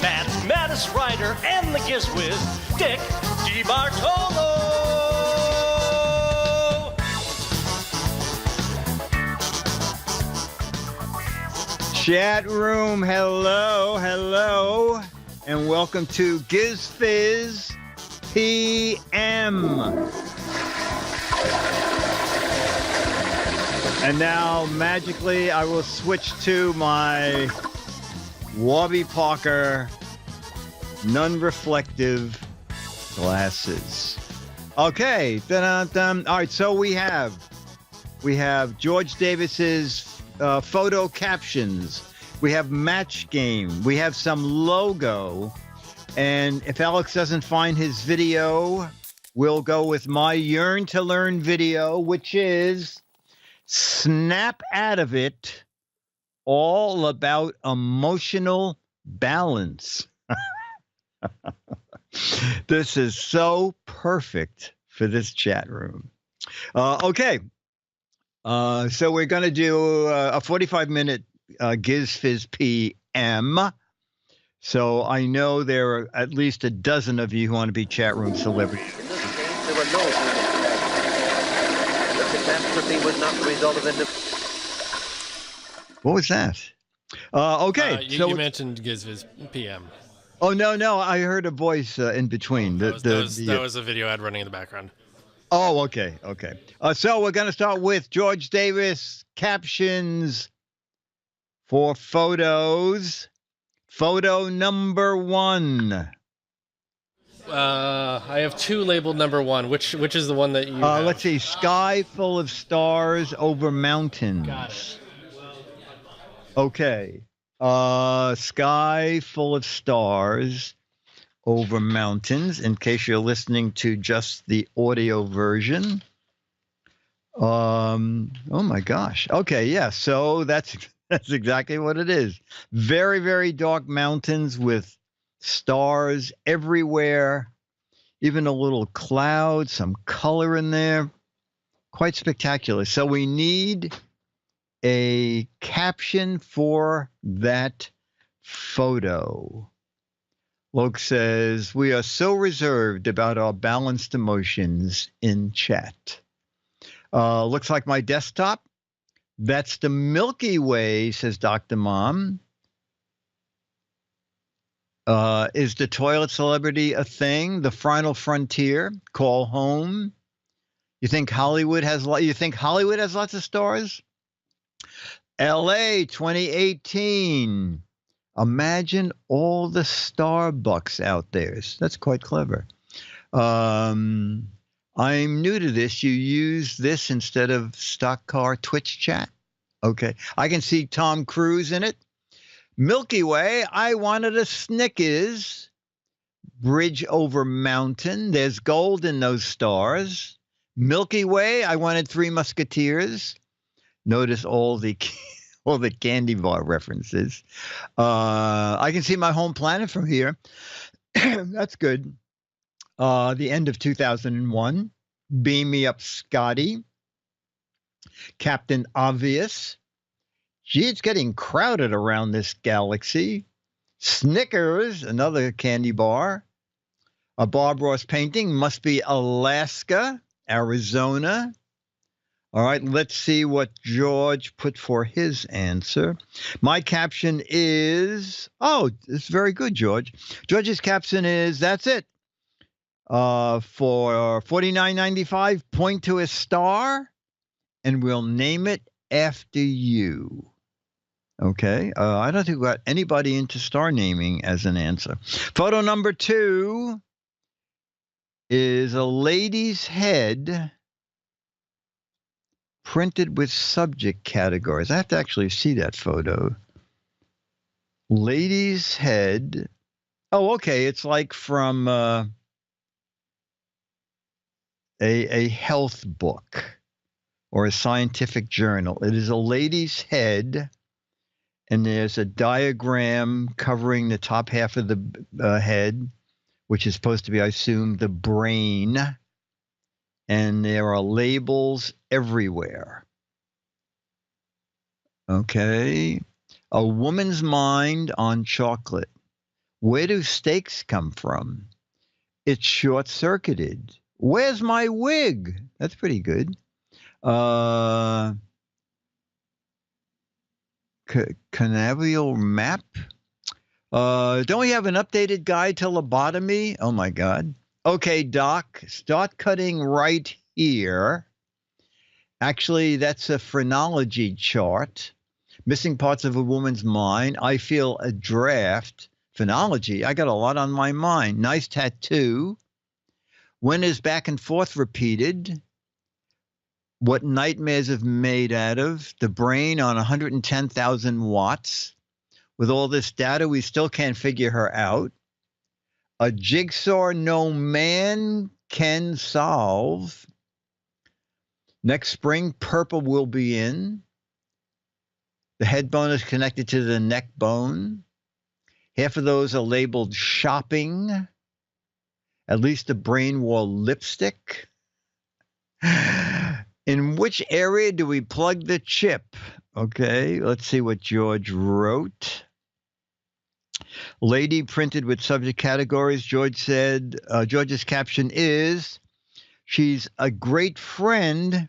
Matt's maddest writer and the GizFiz, Dick DeBartolo. Chat room, hello, and welcome to GizFiz PM. And now, magically, I will switch to my Warby Parker non-reflective glasses. Okay, dun-dun-dun. All right, so we have George Davis's photo captions. We have match game. We have some logo. And if Alex doesn't find his video, we'll go with my yearn to learn video, which is Snap Out of It, all about emotional balance. This is so perfect for this chat room. Okay. So we're going to do a 45-minute GizFiz PM. So I know there are at least a dozen of you who want to be chat room celebrities. In this case, there were no human attacks. The catastrophe was not the result of What was that? Okay. You mentioned GizFiz PM. Oh, no. I heard a voice in between. That was a video ad running in the background. Oh, okay. So we're going to start with George Davis captions for photos. Photo number 1. I have 2 labeled number 1. Which is the one that you have? Let's see. Sky full of stars over mountains. Got it. Okay. Sky full of stars over mountains, in case you're listening to just the audio version. Oh my gosh. Okay, yeah. So that's exactly what it is. Very, very dark mountains with stars everywhere, even a little cloud, some color in there. Quite spectacular. So we need a caption for that photo. Luke says, we are so reserved about our balanced emotions in chat. Looks like my desktop. That's the Milky Way, says Dr. Mom. Is the toilet celebrity a thing? The final frontier? Call home? You think Hollywood has lots of stars? LA 2018. Imagine all the Starbucks out there. That's quite clever. I'm new to this. You use this instead of stock car Twitch chat. Okay. I can see Tom Cruise in it. Milky Way. I wanted a Snickers. Bridge over mountain. There's gold in those stars. Milky Way. I wanted Three Musketeers. Notice all the candy bar references. I can see my home planet from here. That's good. The end of 2001. Beam me up, Scotty. Captain Obvious. Gee, it's getting crowded around this galaxy. Snickers, another candy bar. A Bob Ross painting. Must be Alaska, Arizona. All right, let's see what George put for his answer. My caption is, it's very good, George. George's caption is, that's it. For $49.95, point to a star, and we'll name it after you. Okay, I don't think we got anybody into star naming as an answer. Photo number 2 is a lady's head printed with subject categories. I have to actually see that photo. Lady's head. Oh, okay. It's like from a health book or a scientific journal. It is a lady's head, and there's a diagram covering the top half of the head, which is supposed to be, I assume, the brain. And there are labels everywhere. Okay. A woman's mind on chocolate. Where do steaks come from? It's short-circuited. Where's my wig? That's pretty good. Canaveral map. Don't we have an updated guide to lobotomy? Oh, my God. Okay, Doc, start cutting right here. Actually, that's a phrenology chart. Missing parts of a woman's mind. I feel a draft. Phrenology. I got a lot on my mind. Nice tattoo. When is back and forth repeated? What nightmares have made out of? The brain on 110,000 watts. With all this data, we still can't figure her out. A jigsaw no man can solve. Next spring, purple will be in. The head bone is connected to the neck bone. Half of those are labeled shopping. At least the brain wore lipstick. In which area do we plug the chip? Okay, let's see what George wrote. Lady printed with subject categories. George said, George's caption is, she's a great friend,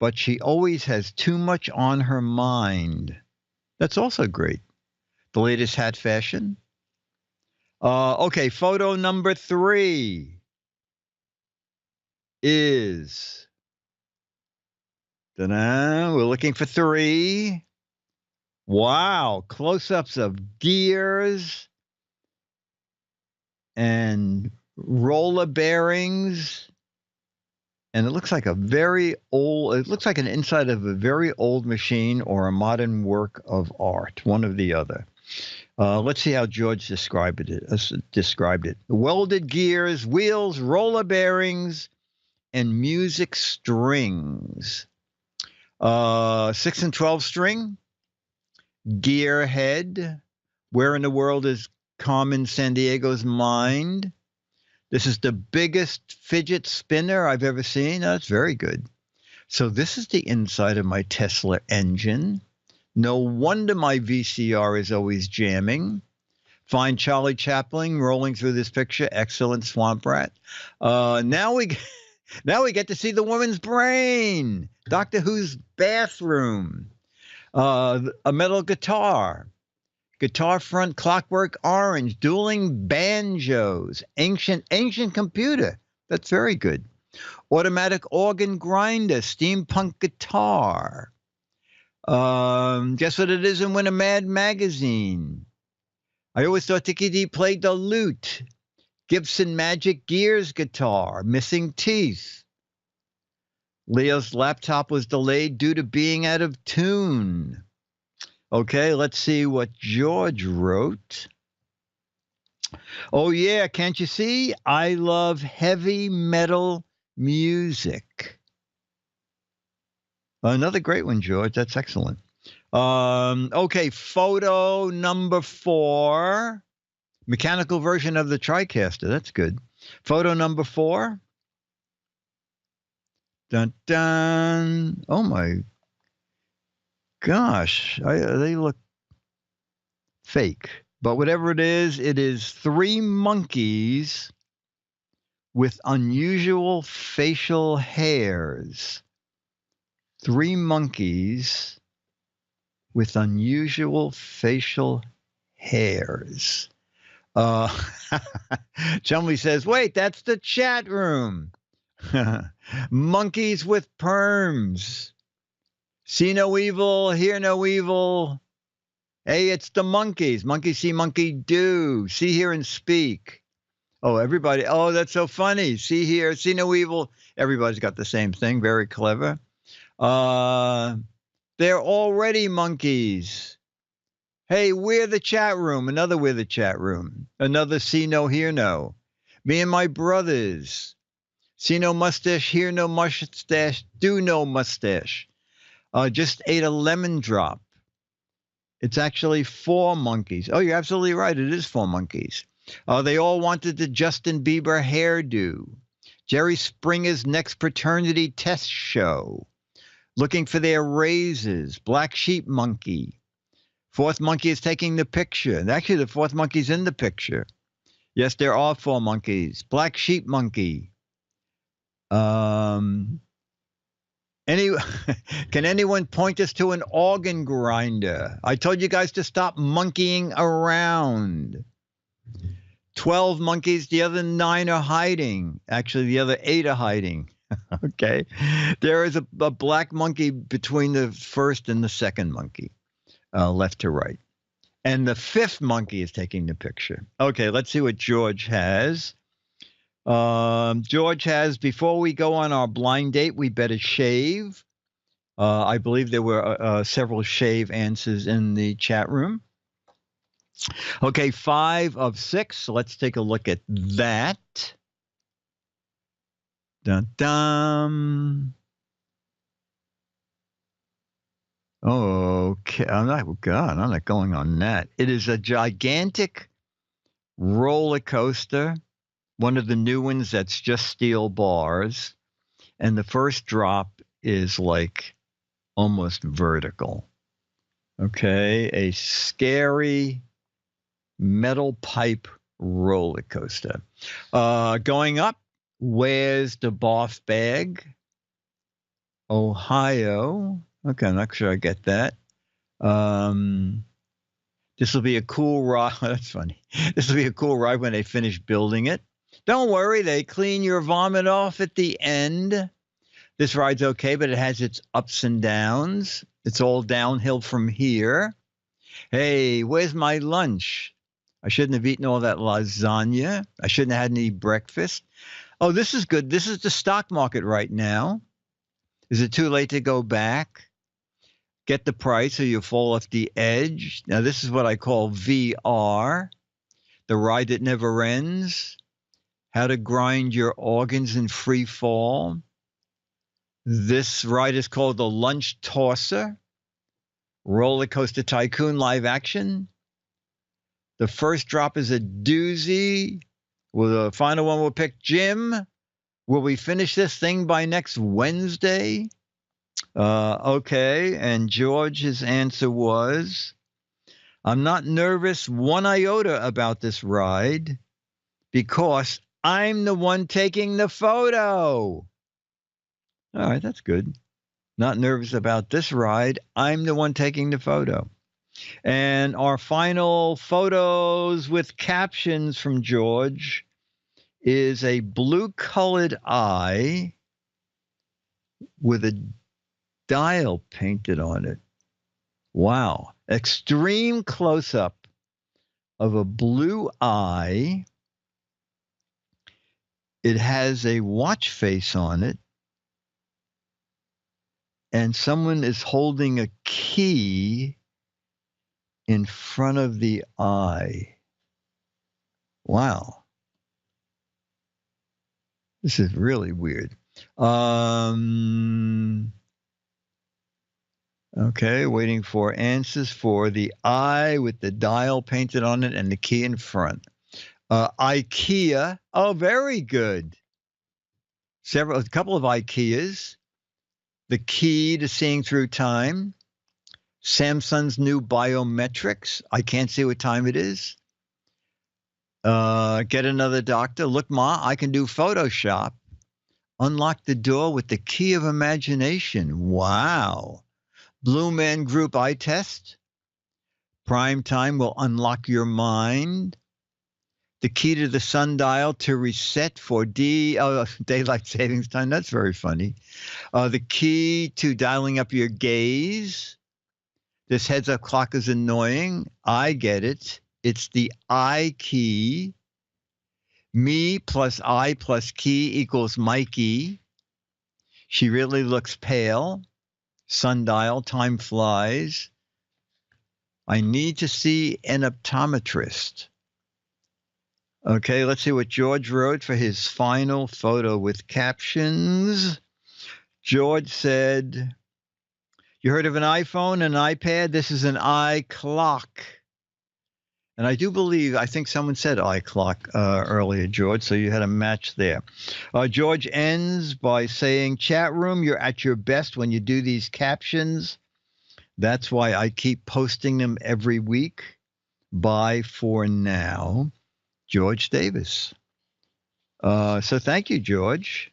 but she always has too much on her mind. That's also great. The latest hat fashion. Okay, photo number 3 is, we're looking for 3. Wow, close-ups of gears and roller bearings. And it looks like it looks like an inside of a very old machine or a modern work of art, one or the other. Let's see how George described it. Welded gears, wheels, roller bearings, and music strings. 6 and 12 string, gear head. Where in the world is Carmen Sandiego's mind? This is the biggest fidget spinner I've ever seen. That's very good. So this is the inside of my Tesla engine. No wonder my VCR is always jamming. Find Charlie Chaplin rolling through this picture. Excellent, Swamp Rat. Now we get to see the woman's brain. Doctor Who's bathroom. A metal guitar. Guitar front, clockwork orange, dueling banjos, ancient computer. That's very good. Automatic organ grinder, steampunk guitar. Guess what it is in Win a Mad magazine? I always thought Dickie D played the lute. Gibson Magic Gears guitar, missing teeth. Leo's laptop was delayed due to being out of tune. Okay, let's see what George wrote. Oh, yeah, can't you see? I love heavy metal music. Another great one, George. That's excellent. Okay, photo number 4. Mechanical version of the TriCaster. That's good. Photo number 4. Dun, dun. Oh, my gosh, they look fake. But whatever it is 3 monkeys with unusual facial hairs. 3 monkeys with unusual facial hairs. Chumley says, wait, that's the chat room. Monkeys with perms. See no evil, hear no evil. Hey, it's the monkeys. Monkey see, monkey do. See, hear, and speak. Oh, everybody. Oh, that's so funny. See here, see no evil. Everybody's got the same thing. Very clever. They're already monkeys. Hey, we're the chat room. Another we're the chat room. Another see no, hear no. Me and my brothers. See no mustache, hear no mustache, do no mustache. Just ate a lemon drop. It's actually 4 monkeys. Oh, you're absolutely right. It is 4 monkeys. They all wanted the Justin Bieber hairdo. Jerry Springer's next paternity test show. Looking for their raises. Black sheep monkey. Fourth monkey is taking the picture. And actually, the fourth monkey's in the picture. Yes, there are 4 monkeys. Black sheep monkey. Can anyone point us to an organ grinder? I told you guys to stop monkeying around. 12 monkeys, the other 9 are hiding. Actually, the other 8 are hiding. Okay. There is a black monkey between the first and the second monkey, left to right. And the 5th monkey is taking the picture. Okay, let's see what George has. George has, before we go on our blind date, we better shave. I believe there were several shave answers in the chat room. Okay, 5 of 6. So let's take a look at that. Dun dun. Okay, I'm not going on that. It is a gigantic roller coaster, one of the new ones that's just steel bars, and the first drop is like almost vertical. Okay, a scary metal pipe roller coaster. Going up, where's the Boff bag? Ohio. Okay, I'm not sure I get that. This will be a cool ride. That's funny. This will be a cool ride when they finish building it. Don't worry, they clean your vomit off at the end. This ride's okay, but it has its ups and downs. It's all downhill from here. Hey, where's my lunch? I shouldn't have eaten all that lasagna. I shouldn't have had any breakfast. Oh, this is good. This is the stock market right now. Is it too late to go back? Get the price or you fall off the edge. Now, this is what I call VR, the ride that never ends. How to grind your organs in free fall. This ride is called the Lunch Tosser. Roller Coaster Tycoon live action. The first drop is a doozy. Well, the final one will pick Jim. Will we finish this thing by next Wednesday? Okay, and George's answer was, I'm not nervous one iota about this ride because I'm the one taking the photo. All right, that's good. Not nervous about this ride. I'm the one taking the photo. And our final photos with captions from George is a blue-colored eye with a dial painted on it. Wow. Extreme close-up of a blue eye. It has a watch face on it. And someone is holding a key in front of the eye. Wow. This is really weird. Okay, waiting for answers for the eye with the dial painted on it and the key in front. IKEA. Oh, very good. A couple of IKEAs. The key to seeing through time. Samsung's new biometrics. I can't see what time it is. Get another doctor. Look, Ma, I can do Photoshop. Unlock the door with the key of imagination. Wow. Blue Man Group eye test. Prime time will unlock your mind. The key to the sundial to reset for daylight savings time. That's very funny. The key to dialing up your gaze. This heads-up clock is annoying. I get it. It's the I key. Me plus I plus key equals Mikey. She really looks pale. Sundial, time flies. I need to see an optometrist. Okay, let's see what George wrote for his final photo with captions. George said, you heard of an iPhone, an iPad? This is an iClock. And I do believe, I think someone said iClock earlier, George, so you had a match there. George ends by saying, chat room, you're at your best when you do these captions. That's why I keep posting them every week. Bye for now, George Davis. So thank you, George.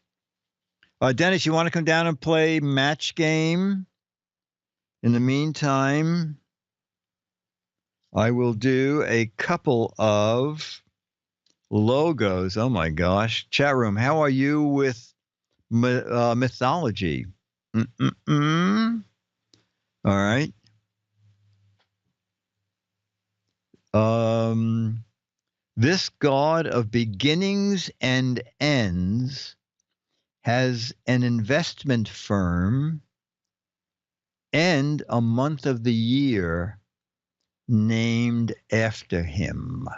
Dennis, you want to come down and play match game? In the meantime, I will do a couple of logos. Oh my gosh. Chat room, how are you with mythology? All right. This God of beginnings and ends has an investment firm and a month of the year named after him.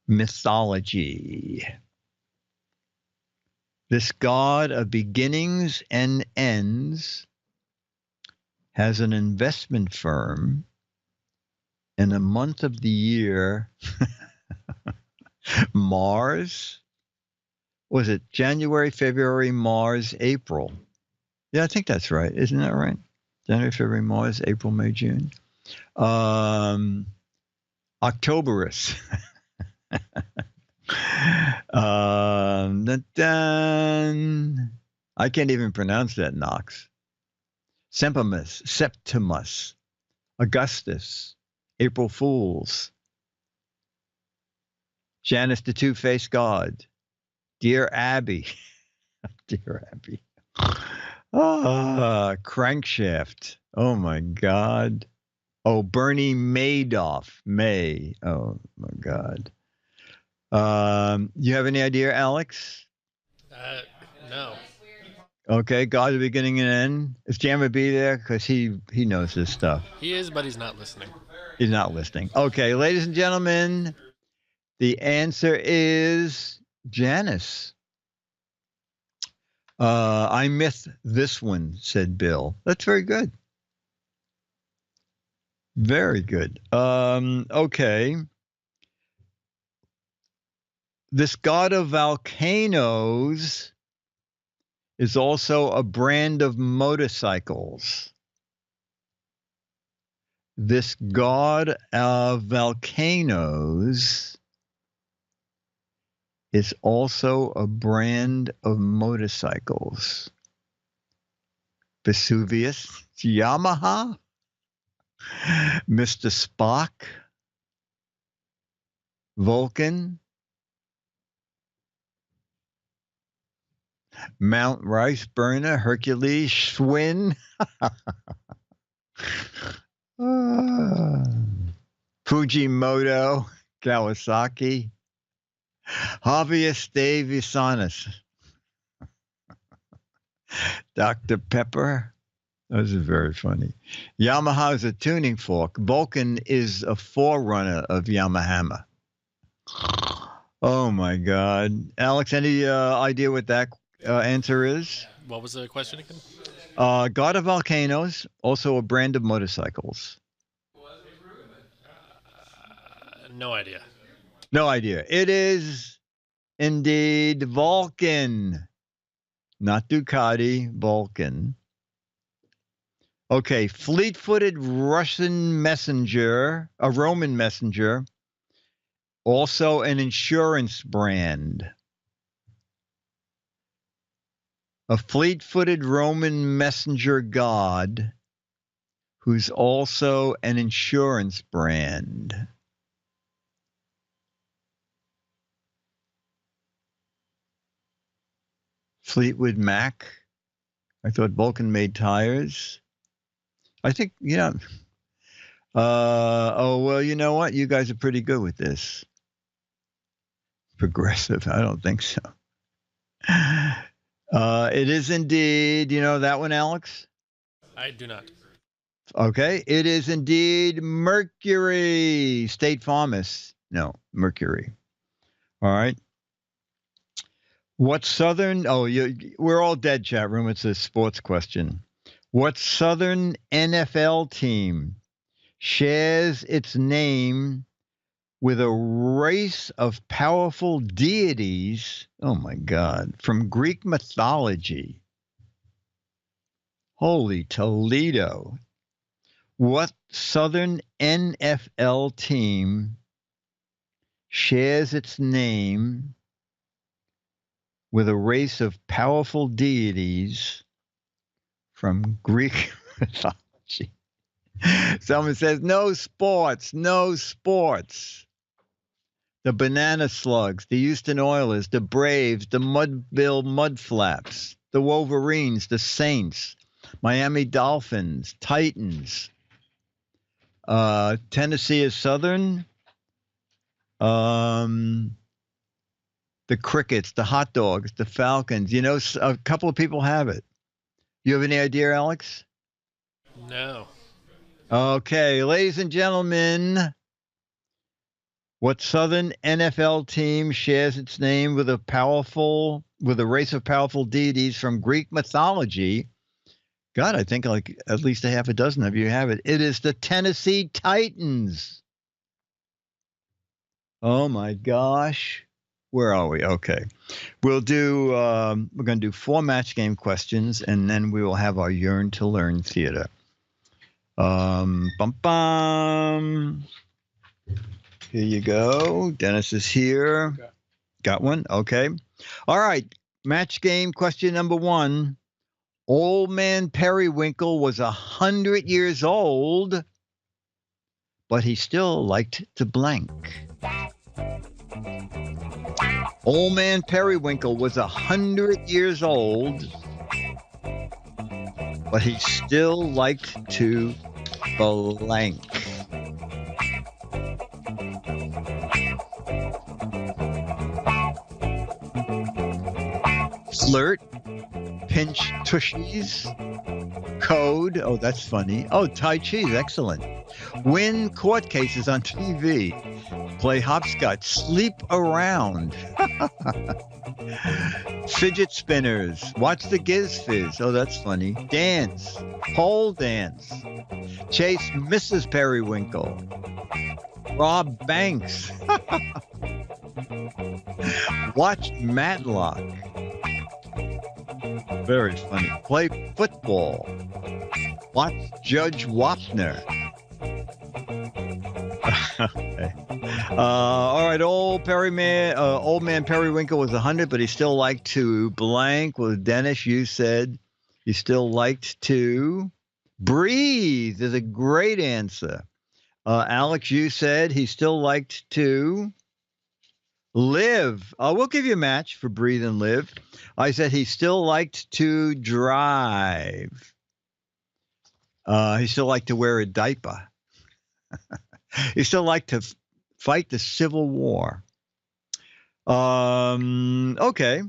Mythology. This God of beginnings and ends has an investment firm and a month of the year. Mars. Was it January, February, Mars, April? Yeah, I think that's right. Isn't that right? January, February, Mars, April, May, June. Octoberus. I can't even pronounce that, Knox. Septimus, Augustus, April Fools, Janus the Two-Faced God, Dear Abby, Dear Abby, Crankshaft, oh my God. Oh, Bernie Madoff, May, oh my God. You have any idea, Alex? No. Okay, God of the beginning and end. Is Jammer B there? Because he knows this stuff. He is, but he's not listening. He's not listening. Okay, ladies and gentlemen, the answer is Janus. I myth this one, said Bill. That's very good. Very good. Okay. This God of volcanoes is also a brand of motorcycles. This God of volcanoes is also a brand of motorcycles. Vesuvius, Yamaha, Mr. Spock, Vulcan, Mount Rice Burner, Hercules, Schwinn, Fujimoto, Kawasaki, Hobbyist Dave Isanis, Dr. Pepper. Those are very funny. Yamaha is a tuning fork. Vulcan is a forerunner of Yamaha. Oh my God. Alex, any idea what that answer is? What was the question again? God of volcanoes, also a brand of motorcycles. No idea. No idea. It is indeed Vulcan, not Ducati, Vulcan. Okay, fleet-footed Russian messenger, a Roman messenger, also an insurance brand. A fleet-footed Roman messenger god who's also an insurance brand. Fleetwood Mac. I thought Vulcan made tires. I think, yeah. Oh, well, you know what? You guys are pretty good with this. Progressive. I don't think so. It is indeed, you know that one, Alex? I do not. Okay. It is indeed Mercury. State Farmers. No, Mercury. All right. What Southern, we're all dead, chat room. It's a sports question. What Southern NFL team shares its name with a race of powerful deities, oh my God, from Greek mythology? Holy Toledo. What Southern NFL team shares its name with a race of powerful deities from Greek mythology? Someone says, no sports, no sports. The Banana Slugs, the Houston Oilers, the Braves, the Mudville Mudflaps, the Wolverines, the Saints, Miami Dolphins, Titans. Tennessee is Southern. The Crickets, the Hot Dogs, the Falcons. You know, a couple of people have it. You have any idea, Alex? No. Okay, ladies and gentlemen, what Southern NFL team shares its name with a race of powerful deities from Greek mythology? God, I think like at least a half a dozen of you have it. It is the Tennessee Titans. Oh my gosh. Where are we? Okay. We're going to do 4 match game questions, and then we will have our Yearn to Learn theater. Bum bum. Here you go. Dennis is here. Okay. Got one? Okay. All right. Match game question number 1. Old Man Periwinkle was 100 years old, but he still liked to blank. Old Man Periwinkle was 100 years old, but he still liked to blank. Flirt, pinch tushies, code. Oh, that's funny. Oh, Tai Chi, excellent. Win court cases on TV. Play hopscotch. Sleep around. Fidget spinners. Watch the Giz Fiz. Oh, that's funny. Dance. Pole dance. Chase Mrs. Periwinkle. Rob Banks. Watch Matlock. Very funny. Play football. Watch Judge Wapner. Okay. All right. Old Man Periwinkle was 100, but he still liked to blank. Well, Dennis, you said he still liked to breathe. Is a great answer. Alex, you said he still liked to live. We'll give you a match for breathe and live. I said he still liked to drive. He still liked to wear a diaper. He still liked to fight the Civil War. Okay.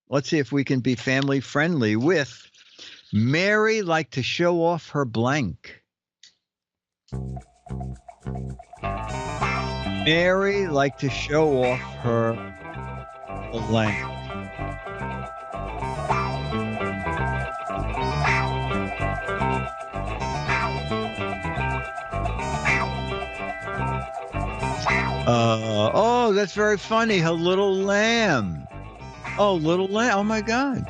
Let's see if we can be family friendly with Mary liked to show off her blank. Mary liked to show off her blank. Oh, that's very funny. Her little lamb. Oh, little lamb. Oh, my God.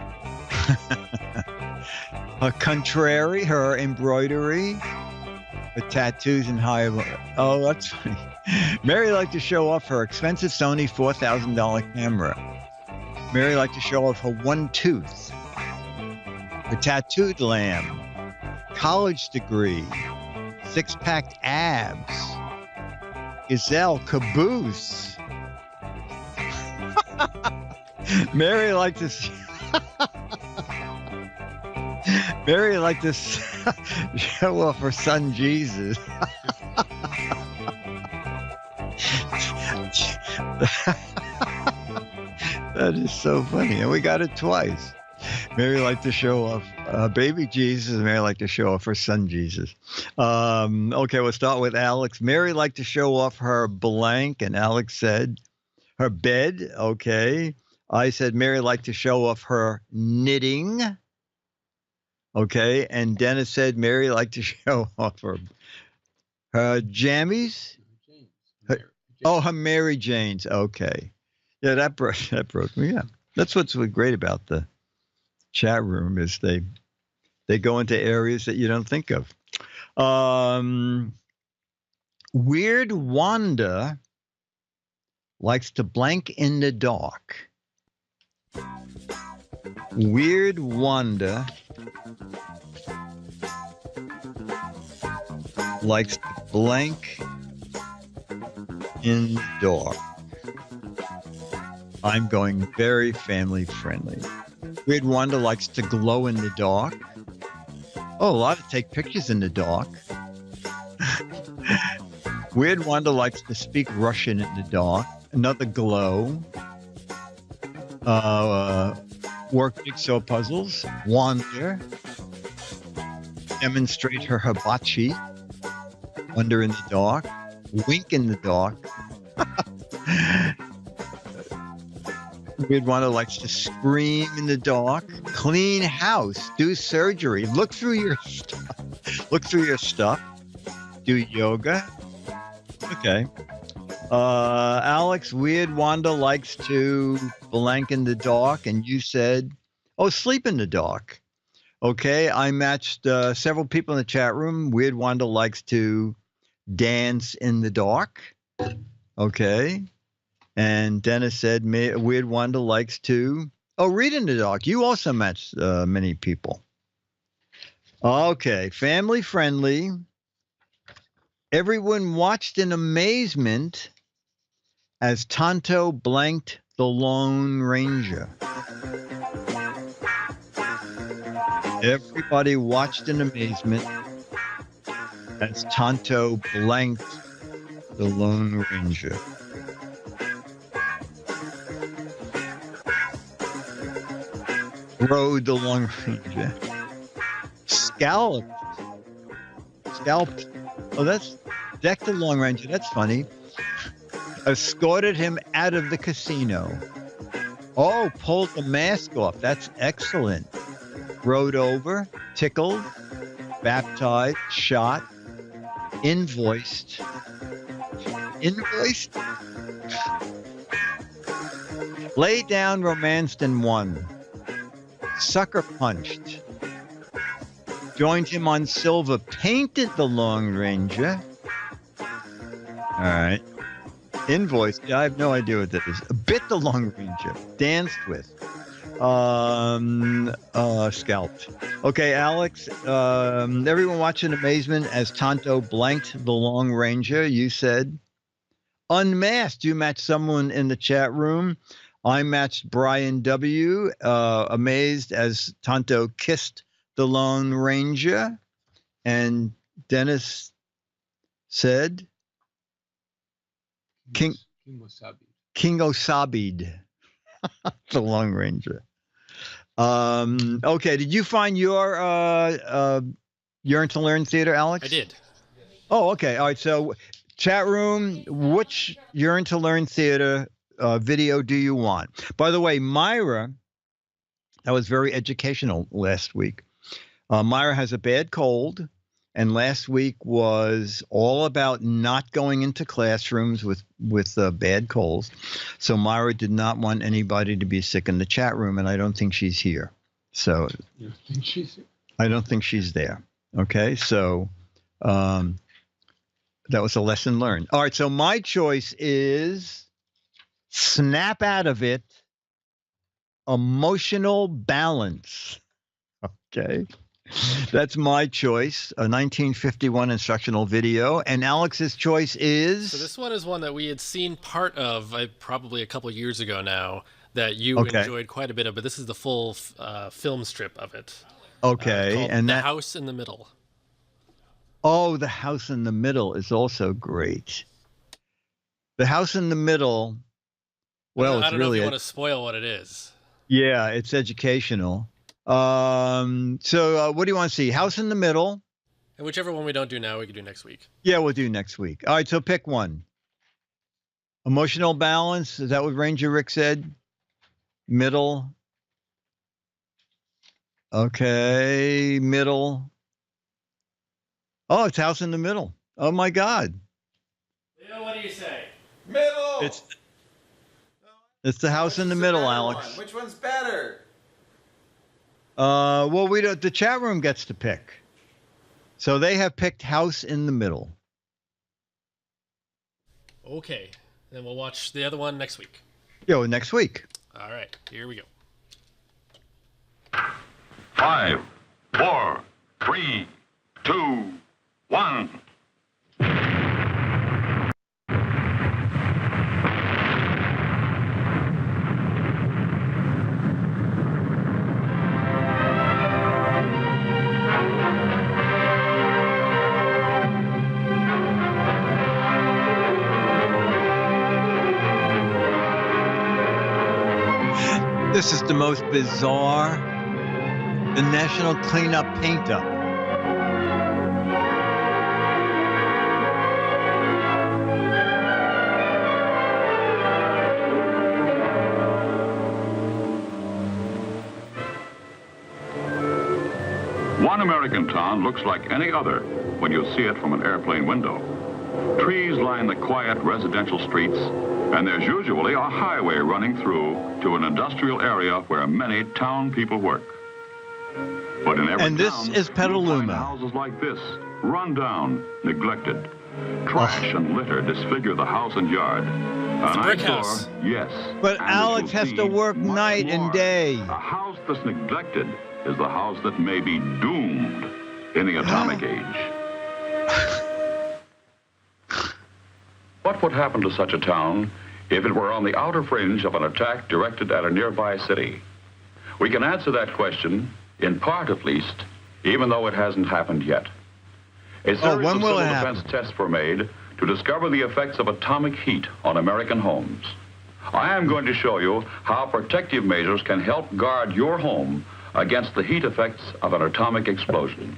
Her contrary, her embroidery, her tattoos and high. Oh, that's funny. Mary liked to show off her expensive Sony $4,000 camera. Mary liked to show off her one tooth, her tattooed lamb, college degree, six-pack abs, gazelle caboose. Mary liked to show off her son Jesus. That is so funny, and we got it twice. Mary liked to show off baby Jesus, and Mary liked to show off her son Jesus. Okay, we'll start with Alex. Mary liked to show off her blank, and Alex said her bed. Okay. I said Mary liked to show off her knitting. Okay, and Dennis said Mary liked to show off her jammies. Her Mary Janes. Okay, yeah, that broke me. Yeah, that's what's great about the chat room is they They go into areas that you don't think of. Weird Wanda likes to blank in the dark. Weird Wanda likes to blank in the dark. I'm going very family friendly. Weird Wanda likes to glow in the dark. Oh, a lot to take pictures in the dark. Weird Wanda likes to speak Russian in the dark. Another glow. Work jigsaw puzzles. Wander. Demonstrate her hibachi. Wonder in the dark. Wink in the dark. Weird Wanda likes to scream in the dark. Clean house. Do surgery. Look through your stuff. Look through your stuff. Do yoga. Okay. Alex, Weird Wanda likes to blank in the dark, and you said, sleep in the dark. Okay, I matched several people in the chat room. Weird Wanda likes to dance in the dark. Okay. And Dennis said, Weird Wanda likes to, read in the dark. You also matched many people. Okay, family friendly. Everyone watched in amazement as Tonto blanked the Lone Ranger. Everybody watched in amazement as Tonto blanked the Lone Ranger. Rode the Lone Ranger. Scalped. Oh, that's decked the Lone Ranger. That's funny. Escorted him out of the casino. Oh, pulled the mask off. That's excellent. Rode over, tickled, baptized, shot, invoiced. Invoiced? Lay down, romanced, and won. Sucker punched. Joined him on silver, painted the Lone Ranger. All right. Invoiced. Yeah, I have no idea what that is. Bit the Lone Ranger. Danced with. Scalped. Okay, Alex. Everyone watching amazement as Tonto blanked the Lone Ranger. You said unmasked. You matched someone in the chat room. I matched Brian W. Amazed as Tonto kissed the Lone Ranger. And Dennis said King Osabi'd the Lone Ranger. Okay, did you find your Yearn to Learn theater, Alex? I did. Oh, okay. All right. So, chat room, which Yearn to Learn theater video do you want? By the way, Myra, that was very educational last week. Myra has a bad cold, and last week was all about not going into classrooms with bad colds. So Myra did not want anybody to be sick in the chat room, and I don't think she's here. So I don't think she's there. Okay, so that was a lesson learned. All right, so my choice is snap out of it, emotional balance. Okay. That's my choice, a 1951 instructional video. And Alex's choice is? So this one is one that we had seen part of probably a couple years ago now that you enjoyed quite a bit of, but this is the full film strip of it. Okay. And The House in the Middle. Oh, The House in the Middle is also great. The House in the Middle, well, I don't know if you want to spoil what it is. Yeah, it's educational. So what do you want to see? House in the Middle. And whichever one we don't do now, we can do next week. Yeah, we'll do next week. All right, so pick one. Emotional balance. Is that what Ranger Rick said? Middle. Okay, middle. Oh, it's House in the Middle. Oh, my God. Leo, what do you say? Middle! It's the House in the Middle, Alex. Which one's better? Well, we don't. The chat room gets to pick. So they have picked house in the middle. Okay. Then we'll watch the other one next week. Yo, next week. All right. Here we go. 5, 4, 3, 2, 1. This is the most bizarre. The National Cleanup Paint-Up. One American town looks like any other when you see it from an airplane window. Trees line the quiet residential streets, and there's usually a highway running through to an industrial area where many town people work. But in every And this town, is you'll Petaluma. find houses like this, run down, neglected. Trash and litter disfigure the house and yard. It's a brick house. Yes. But and as Alex you'll has see, to work much night and more. day. A house that's neglected is the house that may be doomed in the atomic age. What would happen to such a town if it were on the outer fringe of an attack directed at a nearby city? We can answer that question, in part at least, even though it hasn't happened yet. A series when of will civil it happen? defense tests were made to discover the effects of atomic heat on American homes. I am going to show you how protective measures can help guard your home against the heat effects of an atomic explosion.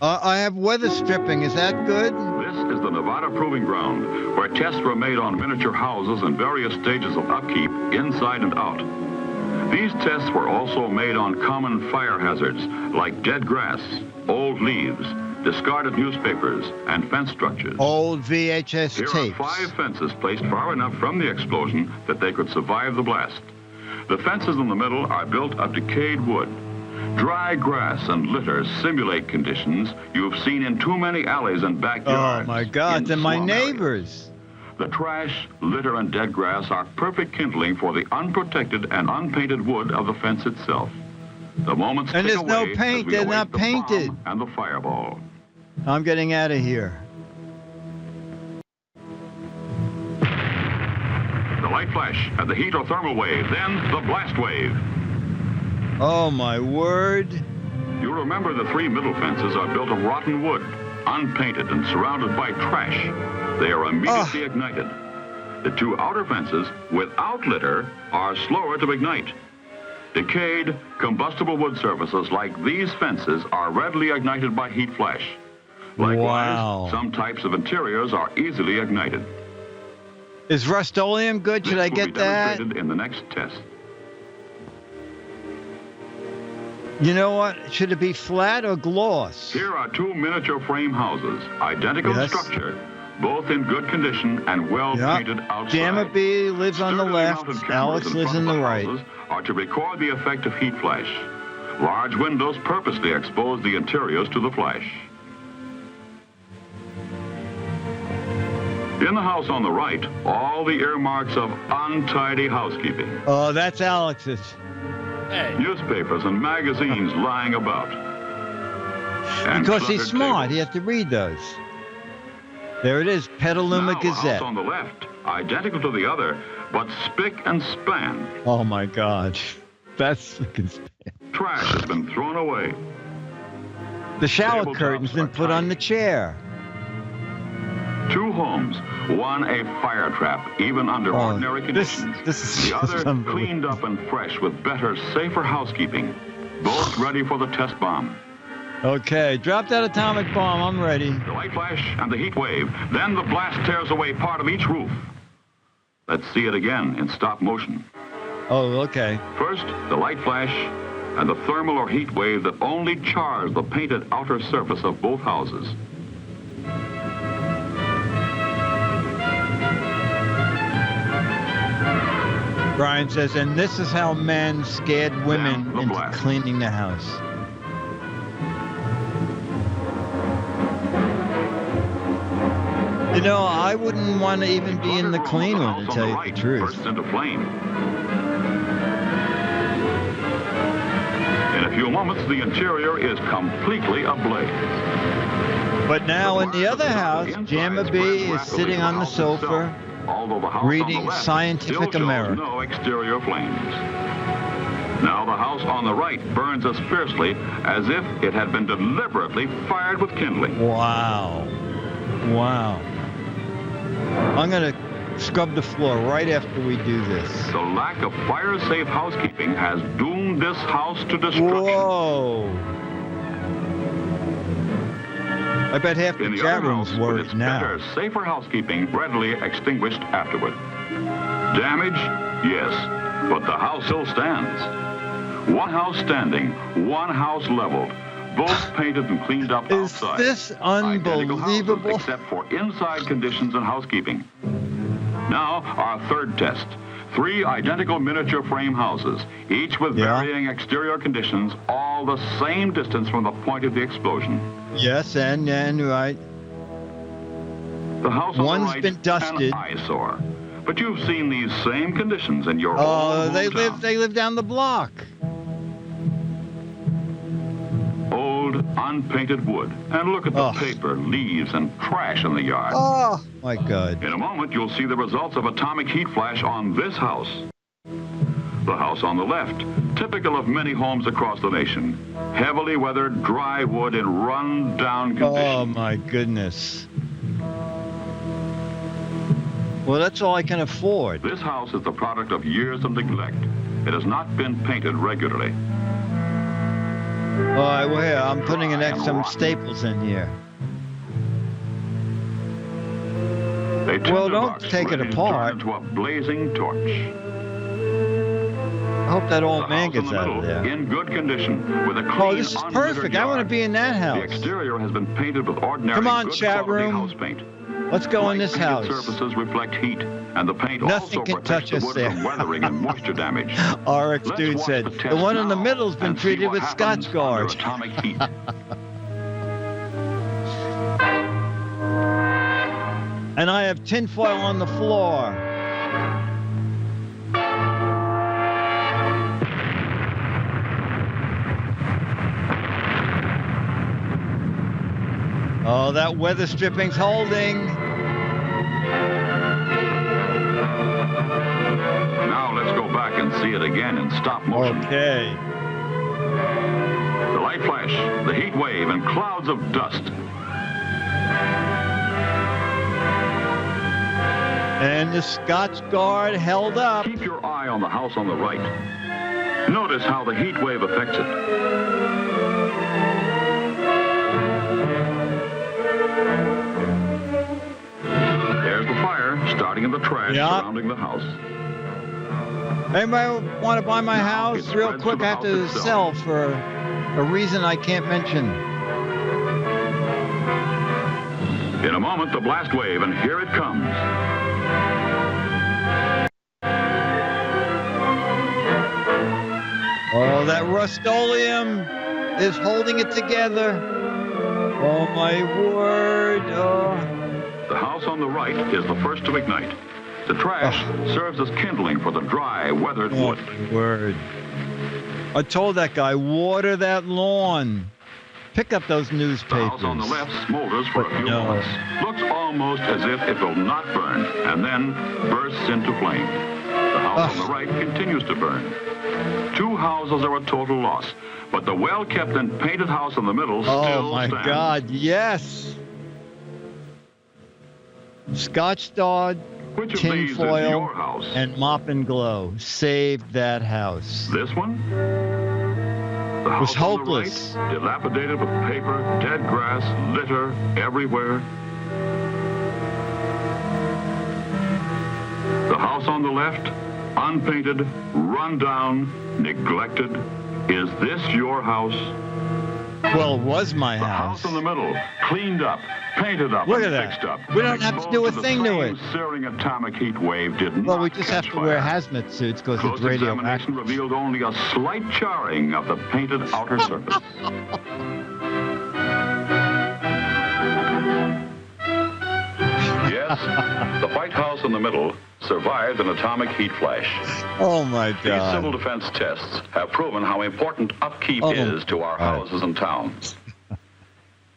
I have weather stripping. Is that good? This is the Nevada Proving Ground, where tests were made on miniature houses in various stages of upkeep, inside and out. These tests were also made on common fire hazards, like dead grass, old leaves, discarded newspapers, and fence structures. Old VHS Here tapes. are 5 fences placed far enough from the explosion that they could survive the blast. The fences in the middle are built of decayed wood. Dry grass and litter simulate conditions you've seen in too many alleys and backyards. Oh my God, in they're my slum areas. neighbors. The trash, litter, and dead grass are perfect kindling for the unprotected and unpainted wood of the fence itself. The moments And tick there's no away paint, as we they're await not the painted. bomb and the fireball. I'm getting out of here. The light flash and the heat or thermal wave, then the blast wave. Oh my word. You'll remember the 3 middle fences are built of rotten wood, unpainted and surrounded by trash. They are immediately ignited. The 2 outer fences, without litter, are slower to ignite. Decayed, combustible wood surfaces like these fences are readily ignited by heat flash. Likewise, Wow. some types of interiors are easily ignited. Is Rust-Oleum good? Should This I will get be that? demonstrated in the next test. You know what? Should it be flat or gloss? Here are 2 miniature frame houses, identical in Yes. structure, both in good condition and well painted outside. Gamma B lives on the Sturdily left. mounted cameras Alex in lives front on of the right. houses are to record the effect of heat flash. Large windows purposely expose the interiors to the flash. In the house on the right, all the earmarks of untidy housekeeping. Oh, that's Alex's. Hey. Newspapers and magazines lying about. And Because he's cluttered smart. He tables. has to read those. There it is, Petaluma Now, a Gazette. house on the left, identical to the other, but spick and span. Oh my God. That's Trash has been thrown away. the shower Tabletops curtain's been are put on tidy. the chair. 2 homes, one a fire trap, even under Oh, ordinary this conditions. is The other unbelievable. cleaned up and fresh with better, safer housekeeping. Both ready for the test bomb. Okay, drop that atomic bomb. I'm ready. The light flash and the heat wave. Then the blast tears away part of each roof. Let's see it again in stop motion. Oh, okay. First, the light flash and the thermal or heat wave that only chars the painted outer surface of both houses. Brian says, and this is how men scared women Then the into blast. cleaning the house. You know, I wouldn't want to even be in the clean one, to tell you the truth. Bursts into flame. In a few moments, the interior is completely ablaze. But now in the other house, Jamma B is sitting on the sofa, Although the house on reading the left Scientific still shows American. no exterior flames. Now the house on the right burns as fiercely as if it had been deliberately fired with kindling. Wow. Wow. I'm going to scrub the floor right after we do this. The lack of fire-safe housekeeping has doomed this house to destruction. Whoa. I bet half the In the chat other room's house, with worried its now. better, safer housekeeping readily extinguished afterward. Damage? Yes, but the house still stands. One house standing, one house leveled, both painted and cleaned up Is outside. this Identical houses unbelievable? except for inside conditions and housekeeping. Now, our third test. 3 identical miniature frame houses, each with Yeah. varying exterior conditions, all the same distance from the point of the explosion. Yes, and right. The house on One's the right, been dusted. an eyesore. But you've seen these same conditions in your Oh, own they hometown. live down the block. Old, unpainted wood. And look at the Oh. paper, leaves, and trash in the yard. Oh, my God. In a moment, you'll see the results of atomic heat flash on this house. The house on the left, typical of many homes across the nation. Heavily weathered, dry wood in run-down condition. Oh, my goodness. Well, that's all I can afford. This house is the product of years of neglect. It has not been painted regularly. All right, well, here, I'm putting some staples in here. They Well, don't take it apart. Into a blazing torch. I hope that The old man house in gets the out middle, of there. in good condition, with a clean, Oh, this is unlittered perfect. I want to yard. be in that The house. exterior has been painted with ordinary, Come on, good chat quality room. house paint. Let's go in this Light painted house. surfaces reflect heat, and the paint Nothing also can protects touch the us wood there. from weathering and moisture damage. RX Let's dude watch said, the the test one in the now middle's been and see treated what with happens Scotch under Guard. atomic heat. And I have tinfoil on the floor. Oh, that weather stripping's holding. Now let's go back and see it again in stop motion. Okay. The light flash, the heat wave, and clouds of dust. And the Scotch Guard held up. Keep your eye on the house on the right. Notice how the heat wave affects it. There's the fire starting in the trash Yep. surrounding the house. Anybody want to buy my Now house? it Real spreads quick, to I the have to house itself. sell for a reason I can't mention. In a moment, the blast wave, and here it comes. Oh, that Rust-Oleum is holding it together. Oh, my word. Oh. The house on the right is the first to ignite. The trash serves as kindling for the dry, weathered Oh, wood. my word. I told that guy, water that lawn. Pick up those The newspapers. house on the left smolders for a few No. moments. Looks almost as if it will not burn, and then bursts into flame. The house on the right continues to burn. 2 houses are a total loss, but the well-kept and painted house in the middle Oh, still my stands. God, yes. Scotch Guard, Which of these is tinfoil, your house? and mop and glow. Saved that house. This one? The Was house on the hopeless. right, dilapidated with paper, dead grass, litter everywhere. The house on the left, unpainted, run down, neglected. Is this your house? Well, it was my The house. house in the middle, cleaned up, painted up, Look and at that. fixed up. We don't have to do a Exposed thing to the it. same searing atomic heat wave did Well, not we just have catch to wear fire. hazmat suits because Close it's radioactive. examination revealed only a slight charring of the painted outer surface. Yes, the White House in the middle survived an atomic heat flash. Oh, my These civil God. defense tests have proven how important upkeep is to our houses and towns.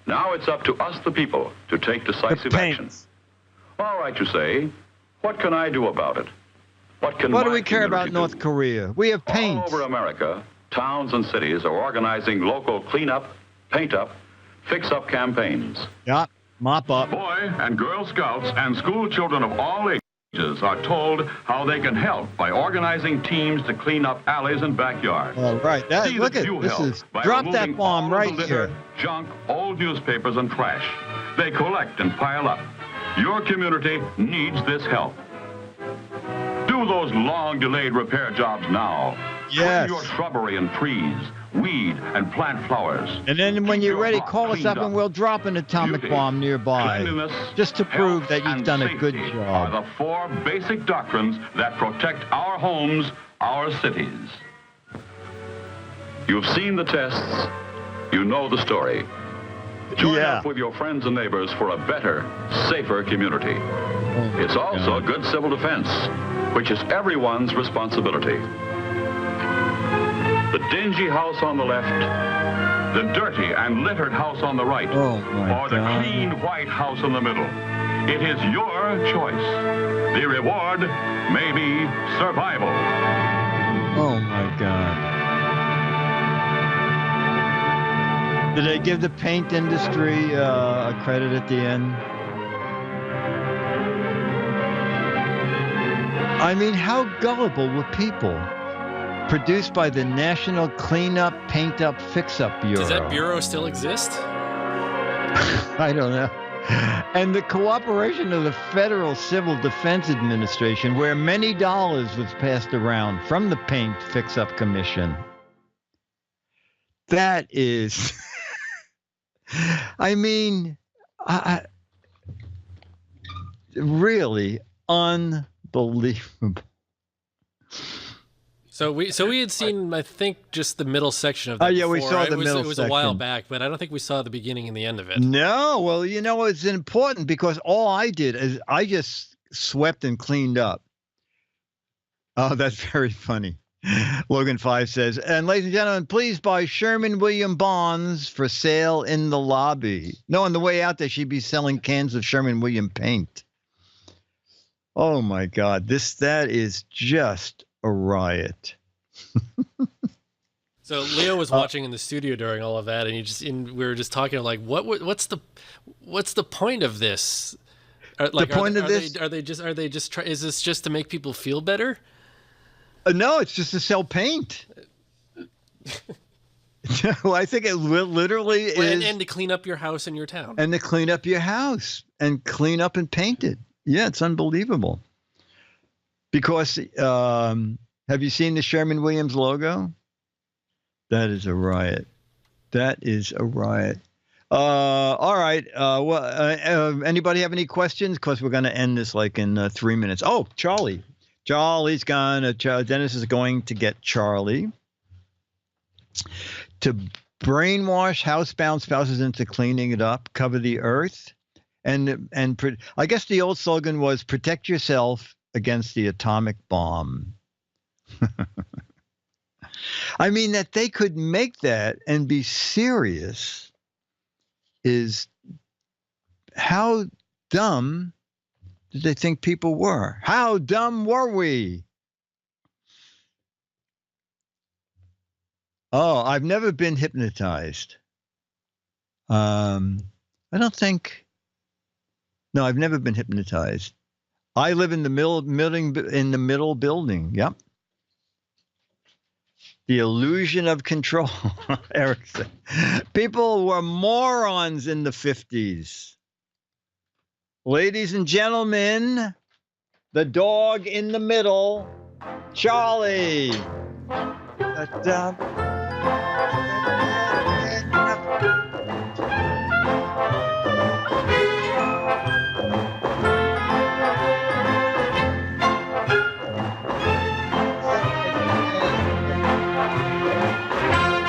Now it's up to us, the people, to take The decisive action. paint. All right, you say, what can I do about it? What can What do my we care about community North do? Korea? We have paint. All over America, towns and cities are organizing local cleanup, paint up, fix up campaigns. Yeah, mop up. Boy and Girl Scouts and school children of all ages are told how they can help by organizing teams to clean up alleys and backyards. All right. That, See look that at you this help is by drop that removing bomb all right of the litter, here. junk, old newspapers, and trash. They collect and pile up. Your community needs this help. Do those long-delayed repair jobs now. Yes. Trim your shrubbery and trees, weed and plant flowers. And then when Keep you're your ready, block call us cleaned up and we'll drop an atomic Beauty, bomb nearby. cleanliness, Just to prove health, that you've and done a good safety are job. the four basic doctrines that protect our homes, our cities. You've seen the tests. You know the story. Join Yeah. up with your friends and neighbors for a better, safer community. It's also good civil defense, which is everyone's responsibility. The dingy house on the left, the dirty and littered house on the right, Oh, my or the God. clean white house in the middle. It is your choice. The reward may be survival. Oh, my God. Did they give the paint industry a credit at the end? I mean, how gullible were people? Produced by the National Cleanup, Paint Up, Fix Up Bureau. Does that bureau still exist? I don't know. And the cooperation of the Federal Civil Defense Administration, where many dollars was passed around from the Paint Fix Up Commission. That is, I mean, really unbelievable. So we had seen, I think, just the middle section of that. Oh, yeah, we before. saw the middle It was a while section. back, but I don't think we saw the beginning and the end of it. No, well, you know, it's important because all I did is I just swept and cleaned up. Oh, that's very funny. Logan 5 says, and ladies and gentlemen, please buy Sherman William bonds for sale in the lobby. No, on the way out there, she'd be selling cans of Sherman William paint. Oh, my God. That is just a riot. So Leo was watching in the studio during all of that, and we were just talking like, what's the point of this? Are they just is this just to make people feel better? No, it's just to sell paint. No, I think it literally is. And to clean up your house and your town. And to clean up your house and clean up and paint it. Yeah, it's unbelievable. Because have you seen the Sherman Williams logo? That is a riot. That is a riot. All right. Anybody have any questions? Because we're going to end this like in 3 minutes. Oh, Charlie. Charlie's gone. Dennis is going to get Charlie to brainwash housebound spouses into cleaning it up, cover the earth, and I guess the old slogan was protect yourself against the atomic bomb. I mean, that they could make that and be serious is how dumb did they think people were? How dumb were we? Oh, I've never been hypnotized. I don't think. No, I've never been hypnotized. I live in the middle building. Yep. The illusion of control, Eric said. People were morons in the 50s. Ladies and gentlemen, the dog in the middle, Charlie.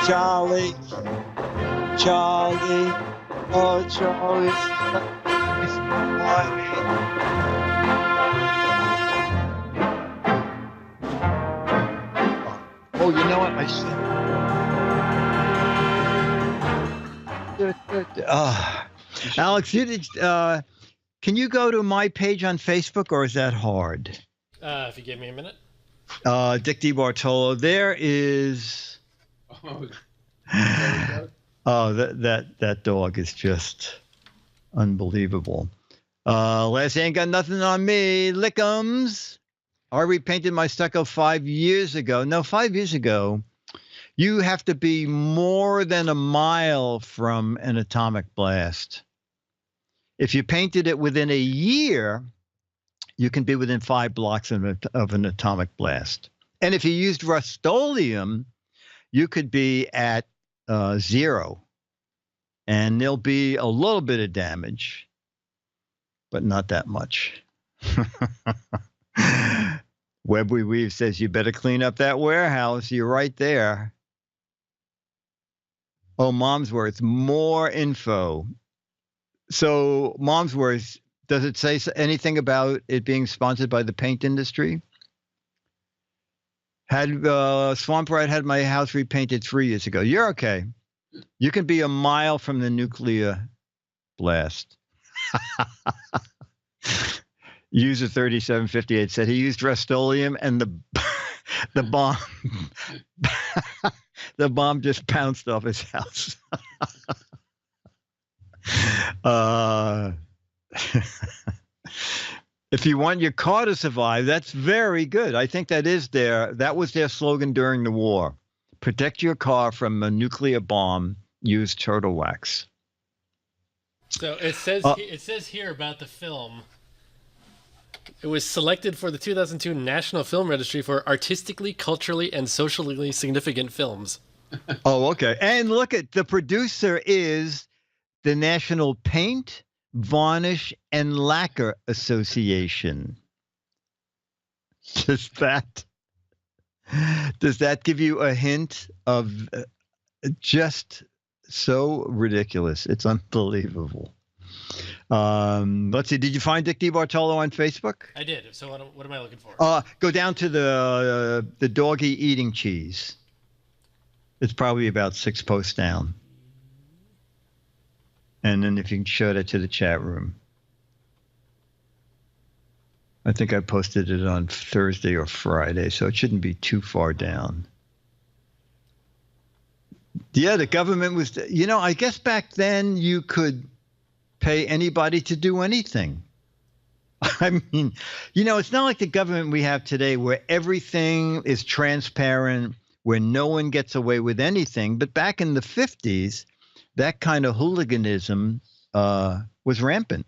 Charlie. Charlie. Oh, Charlie. Oh, you know what? Alex, can you go to my page on Facebook, or is that hard? If you give me a minute. Dick DeBartolo. There is. Oh, that dog is just unbelievable. Last ain't got nothing on me. Lickums. I repainted my stucco 5 years ago. No, 5 years ago. You have to be more than a mile from an atomic blast. If you painted it within a year, you can be within 5 blocks of an atomic blast. And if you used Rust-Oleum, you could be at 0. And there'll be a little bit of damage, but not that much. Webby Weave says, you better clean up that warehouse. You're right there. Oh, Momsworth, more info. So, Momsworth, does it say anything about it being sponsored by the paint industry? Had Swamp Rat had my house repainted 3 years ago. You're okay. You can be a mile from the nuclear blast. User 3758 said he used Rust-Oleum and the bomb the bomb just bounced off his house. If you want your car to survive, that's very good. I think that was their slogan during the war. Protect your car from a nuclear bomb, use turtle wax. So it says here about the film. It was selected for the 2002 National Film Registry for artistically, culturally, and socially significant films. Oh, okay. And look at the producer is the National Paint, Varnish, and Lacquer Association. Does that give you a hint of just so ridiculous? It's unbelievable. Let's see. Did you find Dick DeBartolo on Facebook? I did. So what am I looking for? Go down to the doggy eating cheese. It's probably about 6 posts down. And then if you can show that to the chat room. I think I posted it on Thursday or Friday, so it shouldn't be too far down. Yeah, the government was, I guess back then you could pay anybody to do anything. I mean, it's not like the government we have today where everything is transparent, where no one gets away with anything. But back in the 50s, that kind of hooliganism was rampant.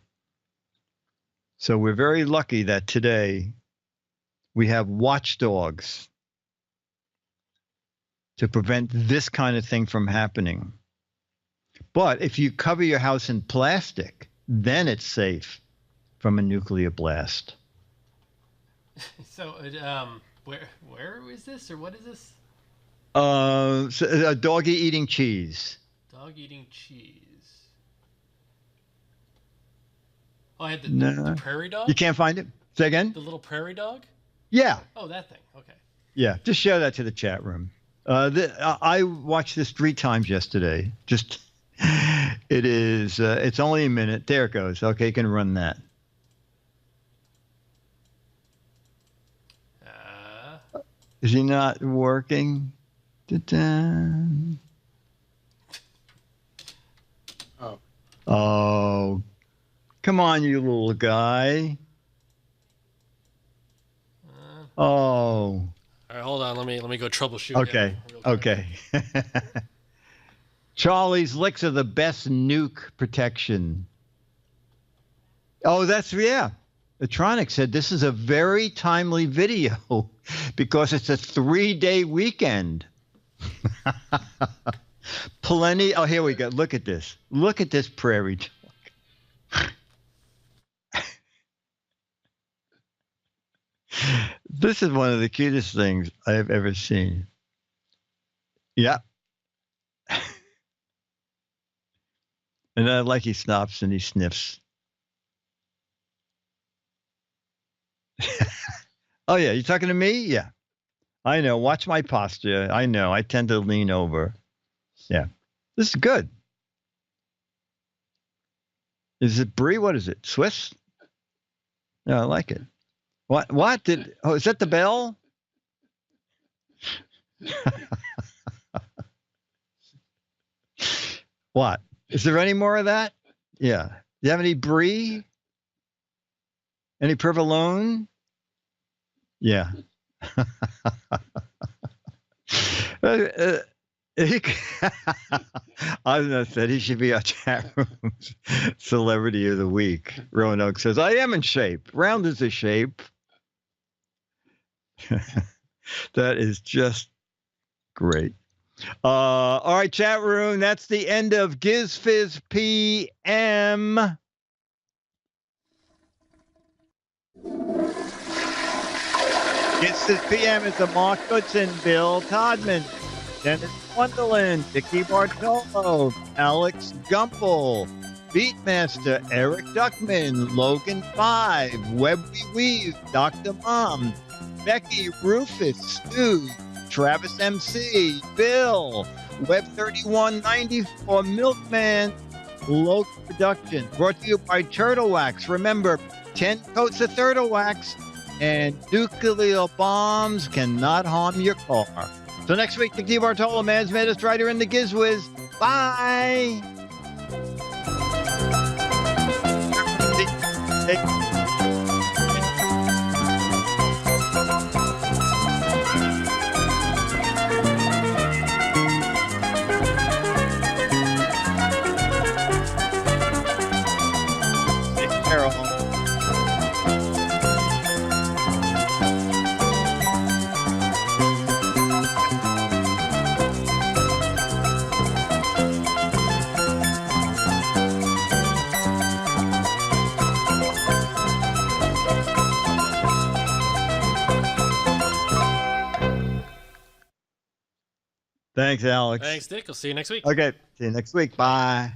So we're very lucky that today we have watchdogs to prevent this kind of thing from happening. But if you cover your house in plastic, then it's safe from a nuclear blast. So, where is this, or what is this? A doggy eating cheese. Dog eating cheese. Oh, I had the prairie dog? You can't find it? Say again? The little prairie dog? Yeah. Oh, that thing. Okay. Yeah, just show that to the chat room. I watched this 3 times yesterday. It's only a minute. There it goes. Okay, you can run that. Is he not working? Oh, come on, you little guy. Oh. All right, hold on. Let me go troubleshoot. Okay. Okay. Charlie's licks are the best nuke protection. Oh, Atronic said this is a very timely video because it's a 3-day weekend. Plenty. Oh, here we go. Look at this. Look at this prairie dog. This is one of the cutest things I have ever seen. Yeah. And I like he stops and he sniffs. Oh, yeah. You talking to me? Yeah. I know. Watch my posture. I know. I tend to lean over. Yeah. This is good. Is it Brie? What is it? Swiss? No, I like it. What? Is that the bell? What? Is there any more of that? Yeah. Do you have any Brie? Any provolone? Yeah. I was going to say he should be our chat room's celebrity of the week. Roanoke says, I am in shape. Round is a shape. That is just great. All right, chat room. That's the end of GizFiz PM. GizFiz PM is the Mark Goodson, Bill Todman, Dennis Wonderland, Dick DeBartolo, Alex Gumpel, Beatmaster, Eric Duckman, Logan 5, Web We Weave, Dr. Mom, Becky, Rufus, Stu, Travis MC, Bill, Web 3194, Milkman, Local Production. Brought to you by Turtle Wax. Remember, 10 coats of Turtle Wax and nuclear bombs cannot harm your car. So next week, Dick DeBartolo, man's maddest writer in the GizWiz. Bye. Carol. Thanks, Alex. Thanks, Dick. I'll see you next week. Okay. See you next week. Bye.